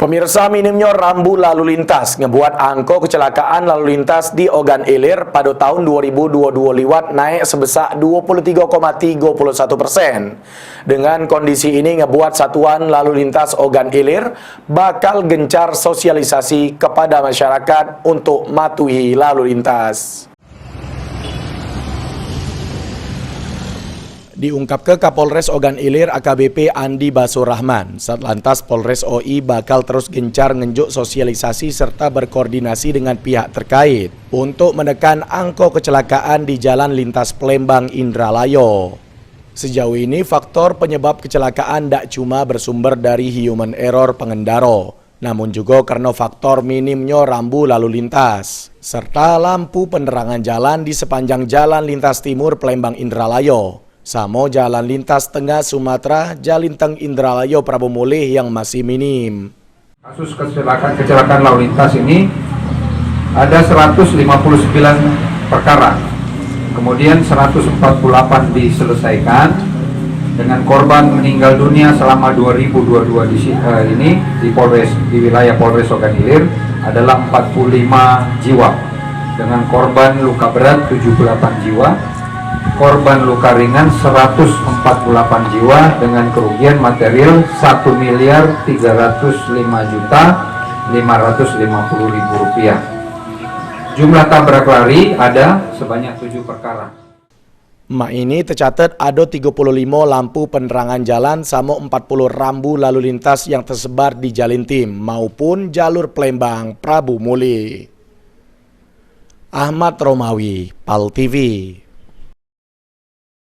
Pemirsa, minimnya rambu lalu lintas ngebuat angka kecelakaan lalu lintas di Ogan Ilir pada tahun 2022 liwat naik sebesar 23,31%. Dengan kondisi ini ngebuat Satuan Lalu Lintas Ogan Ilir bakal gencar sosialisasi kepada masyarakat untuk matuhi lalu lintas. Diungkap ke Kapolres Ogan Ilir AKBP Andi Basurahman, Satlantas Polres OI bakal terus gencar ngenjuk sosialisasi serta berkoordinasi dengan pihak terkait untuk menekan angka kecelakaan di Jalan Lintas Palembang Indralayo. Sejauh ini faktor penyebab kecelakaan tidak cuma bersumber dari human error pengendara, namun juga karena faktor minimnya rambu lalu lintas serta lampu penerangan jalan di sepanjang Jalan Lintas Timur Palembang Indralayo. Sama Jalan Lintas Tengah Sumatera, Jalinteng Indralayo Prabu Mulih yang masih minim. Kasus kecelakaan lalu lintas ini ada 159 perkara, kemudian 148 diselesaikan dengan korban meninggal dunia selama 2022 di wilayah Polres Ogan Ilir adalah 45 jiwa, dengan korban luka berat 78 jiwa. Korban luka ringan 148 jiwa dengan kerugian material 1.305.550.000 rupiah. Jumlah tabrak lari ada sebanyak 7 perkara. Ini tercatat ada 35 lampu penerangan jalan sama 40 rambu lalu lintas yang tersebar di Jalintim maupun jalur Palembang Prabu Mulih. Ahmad Romawi, PAL TV.